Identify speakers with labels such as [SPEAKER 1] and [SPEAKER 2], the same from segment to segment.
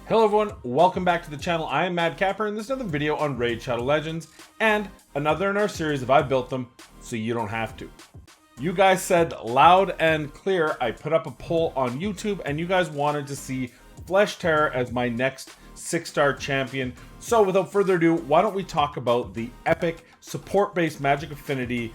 [SPEAKER 1] Hello everyone, welcome back to the channel. I am Mad Capper and this is another video on Raid Shadow Legends and another in our series of I Built Them So You Don't Have To. You guys said loud and clear. I put up a poll on YouTube and you guys wanted to see Flesh Terror as my next 6-star champion. So without further ado, why don't we talk about the epic support-based Magic Affinity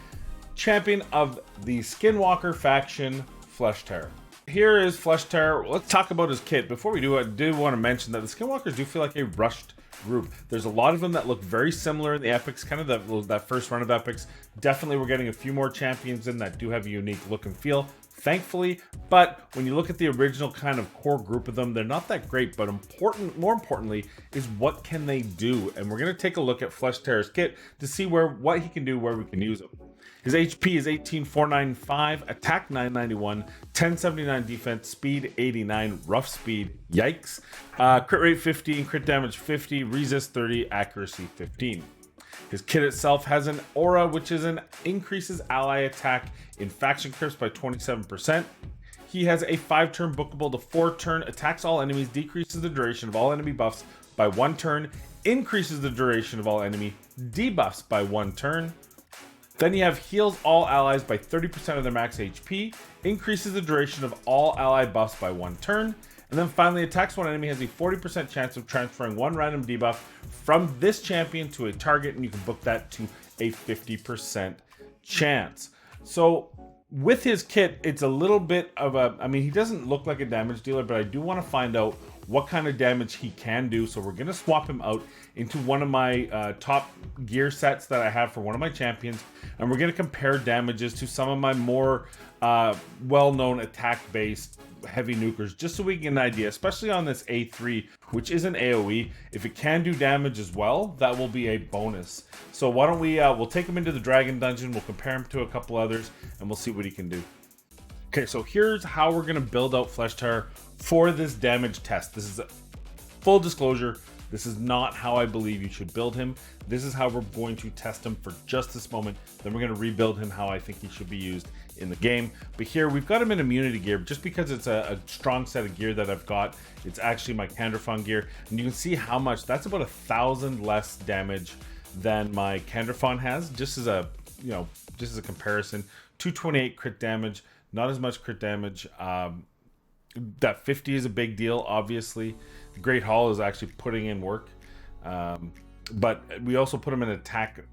[SPEAKER 1] champion of the Skinwalker faction, Flesh Terror. Here is Flesh Terror. Let's talk about his kit. Before we do, I do want to mention that the Skinwalkers do feel like a rushed group. There's a lot of them that look very similar in the epics, kind of that first run of epics. Definitely we're getting a few more champions in that do have a unique look and feel, thankfully. But when you look at the original kind of core group of them, they're not that great. But more importantly, is what can they do? And we're going to take a look at Flesh Terror's kit to see what he can do, where we can use him. His HP is 18,495, attack 991, 1079 defense, speed 89, rough speed, yikes. Crit rate 15, crit damage 50, resist 30, accuracy 15. His kit itself has an aura, which increases ally attack in faction crypts by 27%. He has a 5-turn bookable to 4-turn, attacks all enemies, decreases the duration of all enemy buffs by 1 turn, increases the duration of all enemy debuffs by 1 turn. Then you have heals all allies by 30% of their max HP, increases the duration of all ally buffs by 1 turn, and then finally attacks one enemy has a 40% chance of transferring 1 random debuff from this champion to a target, and you can book that to a 50% chance. So with his kit, it's a little bit of he doesn't look like a damage dealer, but I do want to find out what kind of damage he can do. So we're going to swap him out into one of my top gear sets that I have for one of my champions, and we're going to compare damages to some of my more well-known attack-based heavy nukers, just so we get an idea, especially on this A3, which isn't AoE. If it can do damage as well, that will be a bonus. So why don't we, we'll take him into the Dragon Dungeon, we'll compare him to a couple others, and we'll see what he can do. Okay, so here's how we're going to build out Flesh Terror for this damage test. This is a full disclosure. This is not how I believe you should build him. This is how we're going to test him for just this moment. Then we're going to rebuild him how I think he should be used in the game. But here we've got him in immunity gear just because it's a strong set of gear that I've got. It's actually my Canderfon gear. And you can see how much, that's about 1,000 less damage than my Canderfon has. Just as a, just as a comparison. 228 crit damage, not as much crit damage. That 50 is a big deal, obviously. The Great Hall is actually putting in work, but we also put him in attack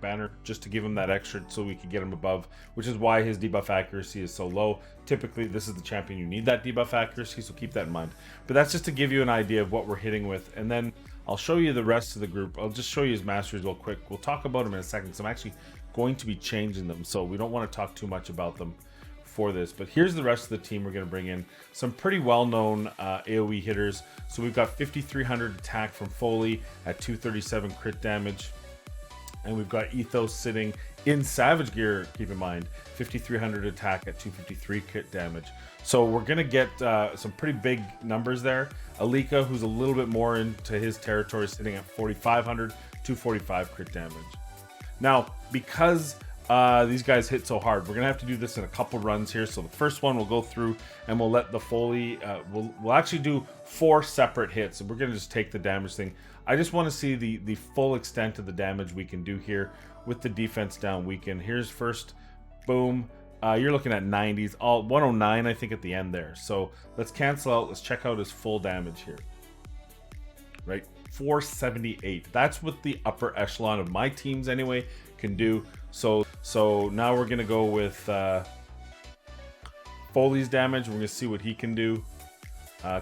[SPEAKER 1] banner just to give him that extra so we could get him above, which is why his debuff accuracy is so low. Typically this is the champion you need that debuff accuracy, so keep that in mind. But that's just to give you an idea of what we're hitting with, and then I'll show you the rest of the group. I'll just show you his masteries real quick. We'll talk about them in a second because I'm actually going to be changing them, so we don't want to talk too much about them for this. But here's the rest of the team. We're going to bring in some pretty well-known AoE hitters. So we've got 5,300 attack from Foley at 237 crit damage, and we've got Ethos sitting in Savage gear, keep in mind, 5,300 attack at 253 crit damage. So we're going to get some pretty big numbers there. Alika, who's a little bit more into his territory, sitting at 4,500, 245 crit damage. Now, because these guys hit so hard, we're gonna have to do this in a couple runs here. So the first one we'll go through and we'll let the Foley we'll actually do 4 separate hits, and we're gonna just take the damage thing. I just want to see the full extent of the damage we can do here with the defense down weakened. Here's first, boom. You're looking at 90s, all 109 I think at the end there. So let's cancel out, let's check out his full damage here. Right, 478. That's what the upper echelon of my teams anyway can do. So now we're gonna go with Foley's damage. We're gonna see what he can do.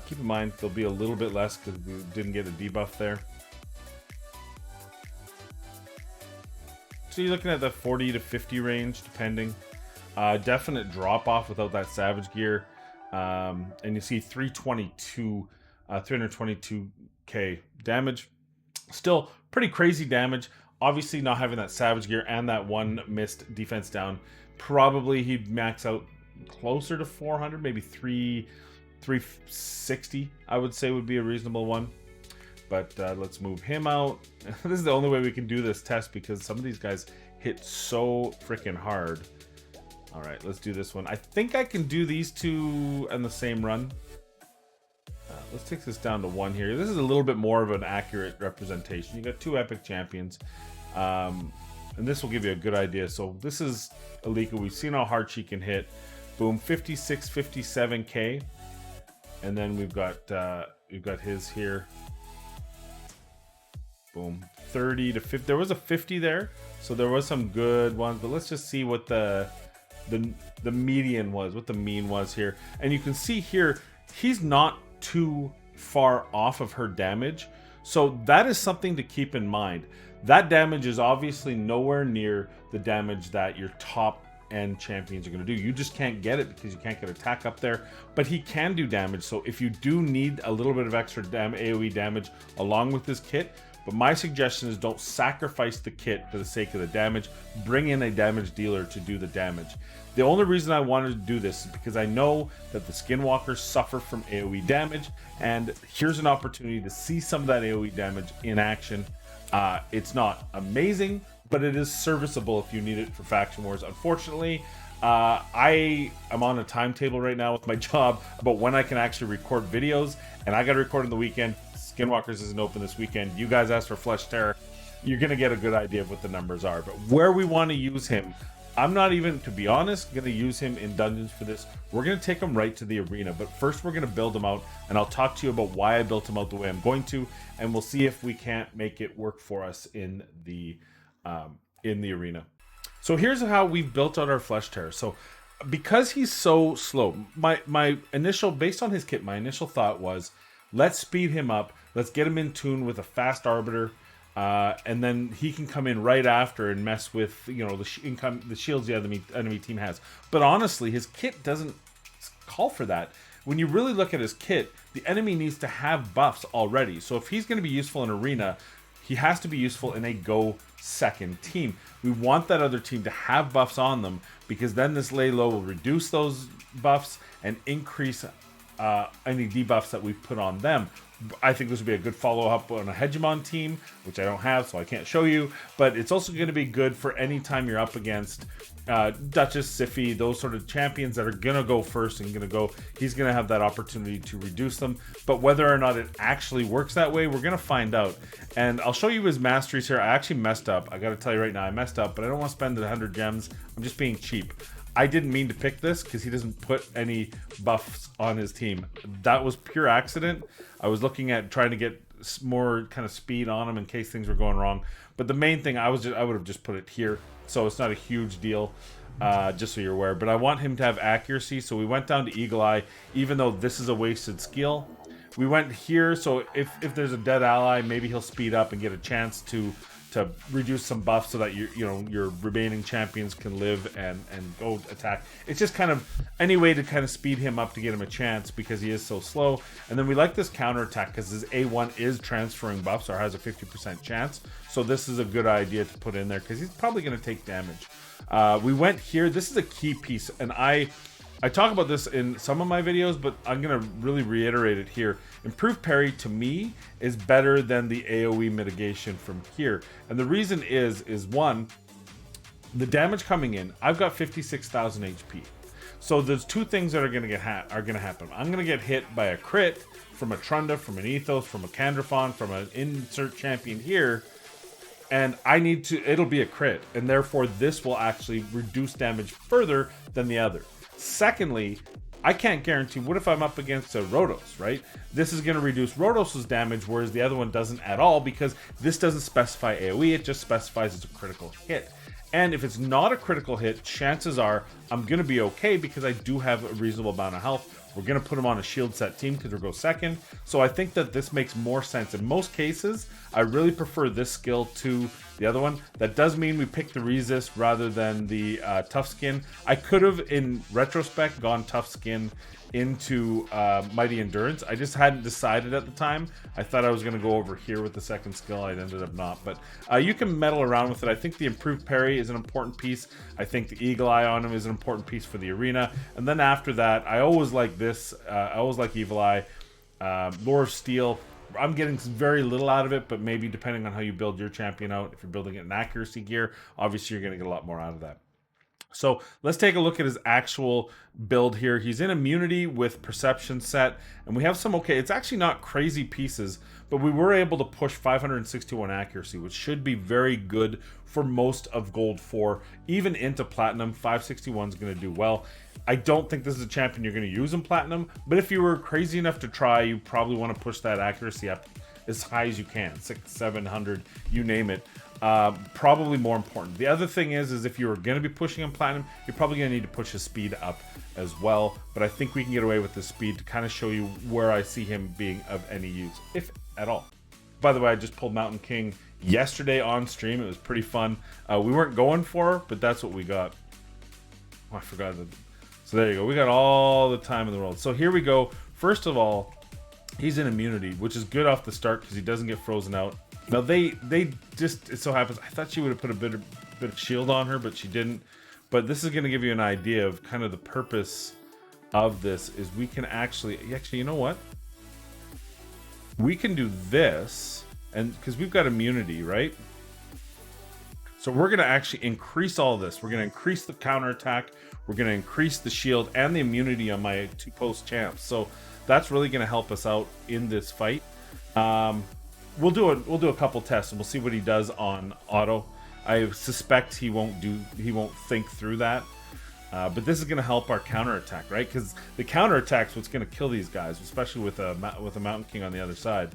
[SPEAKER 1] Keep in mind there'll be a little bit less because we didn't get a debuff there. So you're looking at the 40 to 50 range depending. Definite drop off without that Savage gear, and you see 322k damage. Still pretty crazy damage. Obviously, not having that Savage gear and that 1 missed defense down, probably he'd max out closer to 400, maybe 360, I would say would be a reasonable one. But let's move him out. This is the only way we can do this test because some of these guys hit so freaking hard. All right, let's do this one. I think I can do these two in the same run. let's take this down to 1 here. This is a little bit more of an accurate representation. You got 2 epic champions. And this will give you a good idea. So this is Alika. We've seen how hard she can hit. Boom, 56, 57k. And then we've got his here. Boom, 30 to 50. There was a 50 there, so there was some good ones. But let's just see what the median was, what the mean was here. And you can see here, he's not too far off of her damage. So that is something to keep in mind. That damage is obviously nowhere near the damage that your top end champions are going to do. You just can't get it because you can't get attack up there, but he can do damage. So if you do need a little bit of extra AoE damage along with this kit, but my suggestion is don't sacrifice the kit for the sake of the damage. Bring in a damage dealer to do the damage. The only reason I wanted to do this is because I know that the skinwalkers suffer from AoE damage, and here's an opportunity to see some of that AoE damage in action. It's not amazing, but it is serviceable if you need it for Faction Wars. Unfortunately, I am on a timetable right now with my job about when I can actually record videos, and I got to record on the weekend. Skinwalkers isn't open this weekend. You guys asked for Flesh Terror. You're going to get a good idea of what the numbers are. But where we want to use him, I'm not even, to be honest, going to use him in dungeons for this. We're going to take him right to the arena. But first, we're going to build him out. And I'll talk to you about why I built him out the way I'm going to. And we'll see if we can't make it work for us in the arena. So here's how we've built out our Flesh Terror. So because he's so slow, my initial, based on his kit, my initial thought was, let's speed him up. Let's get him in tune with a fast arbiter, and then he can come in right after and mess with, you know, the shields the enemy team has. But honestly, his kit doesn't call for that. When you really look at his kit, the enemy needs to have buffs already. So if he's going to be useful in arena, he has to be useful in a go second team. We want that other team to have buffs on them, because then this lay low will reduce those buffs and increase any debuffs that we've put on them. I think this would be a good follow-up on a Hegemon team, which I don't have, so I can't show you. But it's also going to be good for any time you're up against Duchess, Siphi, those sort of champions that are going to go first and he's going to have that opportunity to reduce them. But whether or not it actually works that way, we're going to find out. And I'll show you his masteries here. I actually messed up. I got to tell you right now, I messed up, but I don't want to spend the 100 gems. I'm just being cheap. I didn't mean to pick this because he doesn't put any buffs on his team. That was pure accident. I was looking at trying to get more kind of speed on him in case things were going wrong. But the main thing, I would have just put it here, so it's not a huge deal, just so you're aware. But I want him to have accuracy, so we went down to Eagle Eye, even though this is a wasted skill. We went here, so if there's a dead ally, maybe he'll speed up and get a chance to reduce some buffs so that your remaining champions can live and go attack. It's just kind of any way to kind of speed him up to get him a chance because he is so slow. And then we like this counter attack because his A1 is transferring buffs or has a 50% chance. So this is a good idea to put in there because he's probably going to take damage. We went here. This is a key piece, and I talk about this in some of my videos, but I'm going to really reiterate it here. Improved parry, to me, is better than the AoE mitigation from here. And the reason is one, the damage coming in, I've got 56,000 HP. So there's two things that are going to happen. I'm going to get hit by a crit from a Trunda, from an Ethos, from a Candrafon, from an insert champion here, and it'll be a crit, and therefore this will actually reduce damage further than the other. Secondly, I can't guarantee, what if I'm up against a Rotos, right? This is going to reduce Rotos' damage, whereas the other one doesn't at all, because this doesn't specify AoE, it just specifies it's a critical hit. And if it's not a critical hit, chances are I'm going to be okay because I do have a reasonable amount of health. We're going to put him on a shield set team because we'll go second. So I think that this makes more sense. In most cases, I really prefer this skill to the other one. That does mean we picked the resist rather than the tough skin. I could have, in retrospect, gone tough skin into Mighty Endurance. I just hadn't decided at the time. I thought I was going to go over here with the second skill. I ended up not. But you can meddle around with it. I think the improved parry is an important piece. I think the Eagle Eye on him is an important piece for the arena. And then after that, I always like this. I always like Evil Eye. Lore of Steel. I'm getting very little out of it, but maybe depending on how you build your champion out, if you're building it in accuracy gear, obviously you're going to get a lot more out of that. So let's take a look at his actual build here. He's in immunity with perception set, and we have some, okay, it's actually not crazy pieces, but we were able to push 561 accuracy, which should be very good for most of Gold 4, even into Platinum. 561 is going to do well. I don't think this is a champion you're going to use in Platinum, but if you were crazy enough to try, you probably want to push that accuracy up as high as you can, 600, 700, you name it. Probably more important. The other thing is if you're going to be pushing on Platinum, you're probably going to need to push his speed up as well. But I think we can get away with the speed to kind of show you where I see him being of any use, if at all. By the way, I just pulled Mountain King yesterday on stream. It was pretty fun. We weren't going for her, but that's what we got. Oh, I forgot. So there you go. We got all the time in the world. So here we go. First of all, he's in immunity, which is good off the start because he doesn't get frozen out. Now they just, it so happens, I thought she would have put a bit of shield on her, but she didn't. But this is going to give you an idea of kind of the purpose of this is we can actually, you know what? We can do this, and because we've got immunity, right? So we're going to actually increase all this. We're going to increase the counterattack. We're going to increase the shield and the immunity on my 2 post champs. So that's really going to help us out in this fight. We'll do a couple tests and we'll see what he does on auto. I suspect he won't think through that. But this is going to help our counterattack, right? Because the counterattack's what's going to kill these guys, especially with a Mountain King on the other side.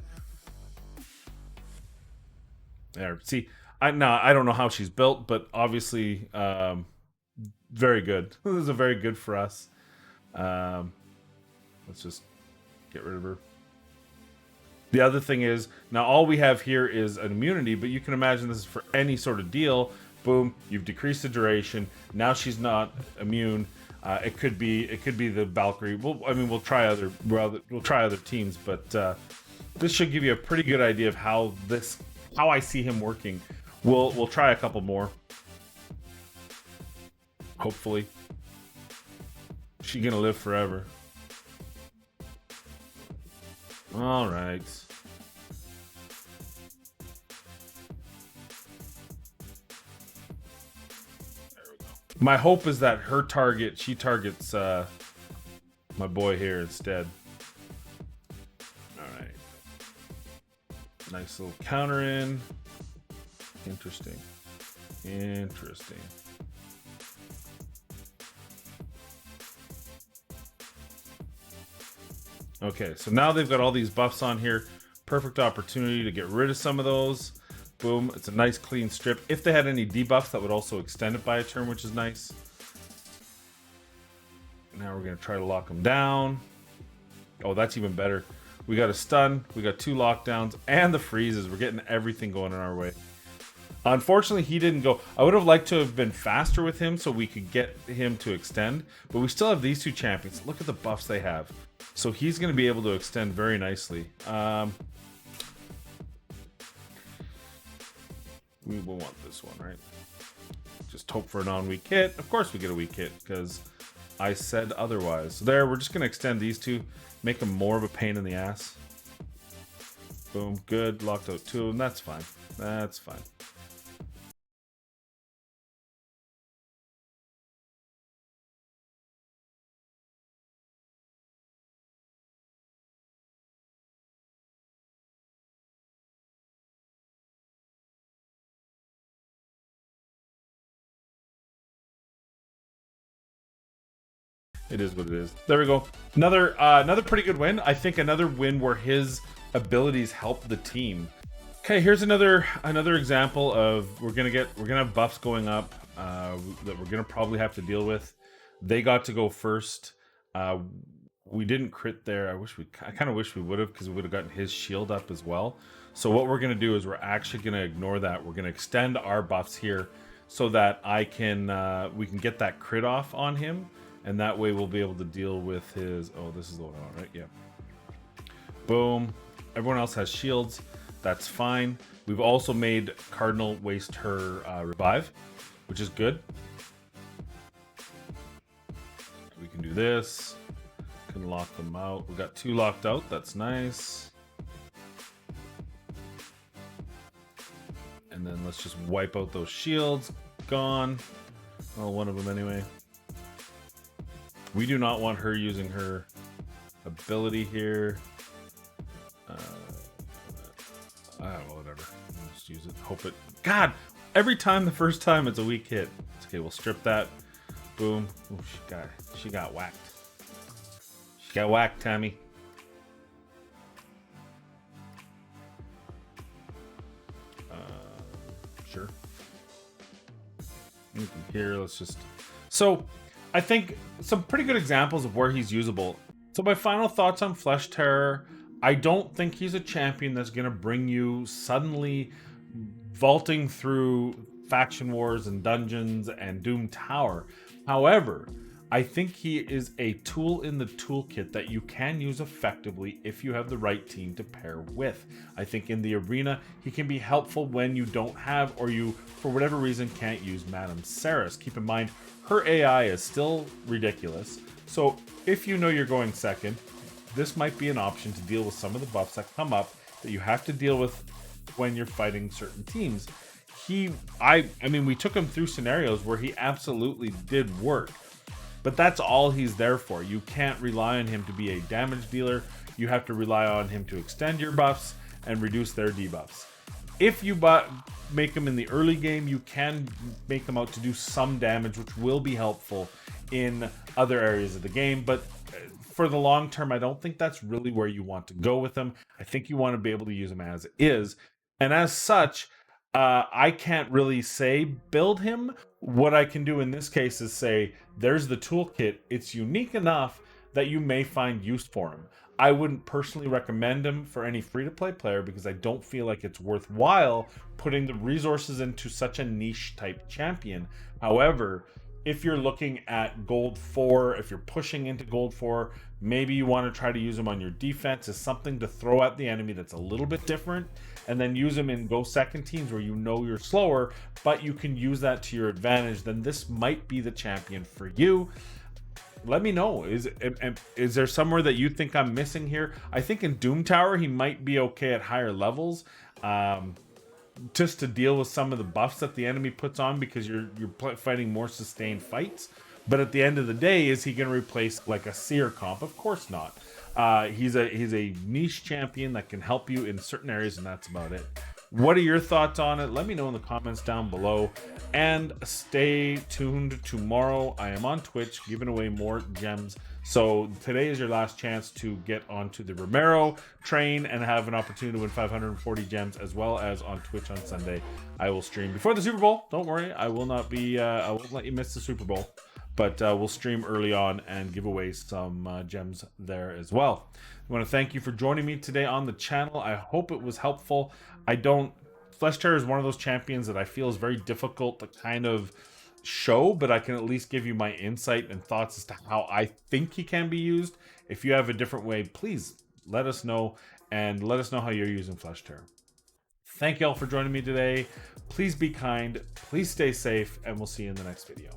[SPEAKER 1] There, see, I don't know how she's built, but obviously, very good. This is a very good for us. Let's just get rid of her. The other thing is, now all we have here is an immunity, but you can imagine this is for any sort of deal. Boom, you've decreased the duration. Now she's not immune. It could be the Valkyrie. We'll try other teams, but this should give you a pretty good idea of how I see him working. We'll try a couple more. Hopefully. She's gonna live forever. All right. There we go. My hope is that she targets my boy here instead. All right. Nice little counter in. Interesting. Okay, so now they've got all these buffs on here. Perfect opportunity to get rid of some of those. Boom, it's a nice clean strip. If they had any debuffs, that would also extend it by a turn, which is nice. Now we're gonna try to lock them down. Oh, that's even better. We got a stun, we got 2 lockdowns, and the freezes. We're getting everything going in our way. Unfortunately, he didn't go. I would have liked to have been faster with him so we could get him to extend, but we still have these 2 champions. Look at the buffs they have. So he's going to be able to extend very nicely. We will want this one, right? Just hope for a non-weak hit. Of course we get a weak hit because I said otherwise. So there, we're just going to extend these 2, make them more of a pain in the ass. Boom, good. Locked out 2, and that's fine. That's fine. It is what it is. There we go. Another pretty good win. I think another win where his abilities help the team. Okay, here's another example of we're gonna have buffs going up that we're gonna probably have to deal with. They got to go first. We didn't crit there. I kind of wish we would have, because we would have gotten his shield up as well. So what we're gonna do is we're actually gonna ignore that. We're gonna extend our buffs here so that we can get that crit off on him, and that way we'll be able to deal with his. Oh, this is the one I want, right? Yeah. Boom. Everyone else has shields. That's fine. We've also made Cardinal waste her revive, which is good. We can do this. Can lock them out. We got 2 locked out. That's nice. And then let's just wipe out those shields. Gone. Well, one of them anyway. We do not want her using her ability here. Whatever. Just use it. Hope it. God, every time the first time it's a weak hit. Okay, we'll strip that. Boom. Ooh, she got whacked. She got whacked, Tammy. Sure. Here, let's just. So, I think some pretty good examples of where he's usable. So my final thoughts on Flesh Terror. I don't think he's a champion that's going to bring you suddenly vaulting through faction wars and dungeons and Doom Tower. However, I think he is a tool in the toolkit that you can use effectively if you have the right team to pair with. I think in the arena, he can be helpful when you don't have, or you, for whatever reason, can't use Madame Saris. Keep in mind, her AI is still ridiculous. So if you know you're going second, this might be an option to deal with some of the buffs that come up that you have to deal with when you're fighting certain teams. I mean, we took him through scenarios where he absolutely did work. But that's all he's there for. You can't rely on him to be a damage dealer. You have to rely on him to extend your buffs and reduce their debuffs. If you make him in the early game, you can make him out to do some damage, which will be helpful in other areas of the game. But for the long term, I don't think that's really where you want to go with him. I think you want to be able to use him as is. And as such, I can't really say build him. What I can do in this case is say, there's the toolkit. It's unique enough that you may find use for him. I wouldn't personally recommend him for any free-to-play player because I don't feel like it's worthwhile putting the resources into such a niche type champion. However, if you're looking at Gold 4, if you're pushing into Gold 4, maybe you want to try to use him on your defense as something to throw at the enemy that's a little bit different, and then use him in go second teams where you know you're slower, but you can use that to your advantage, then this might be the champion for you. Let me know. Is there somewhere that you think I'm missing here? I think in Doom Tower, he might be okay at higher levels. Just to deal with some of the buffs that the enemy puts on because you're fighting more sustained fights. But at the end of the day, is he going to replace like a Seer comp? Of course not. He's a niche champion that can help you in certain areas, and that's about it. What are your thoughts on it? Let me know in the comments down below. And stay tuned tomorrow. I am on Twitch giving away more gems. So today is your last chance to get onto the Romero train and have an opportunity to win 540 gems, as well as on Twitch on Sunday. I will stream before the Super Bowl. Don't worry, I will not be. I won't let you miss the Super Bowl. But we'll stream early on and give away some gems there as well. I want to thank you for joining me today on the channel. I hope it was helpful. Flesh Terror is one of those champions that I feel is very difficult to kind of show, but I can at least give you my insight and thoughts as to how I think he can be used. If you have a different way, please let us know, and let us know how you're using Flesh Terror. Thank you all for joining me today. Please be kind, please stay safe, and we'll see you in the next video.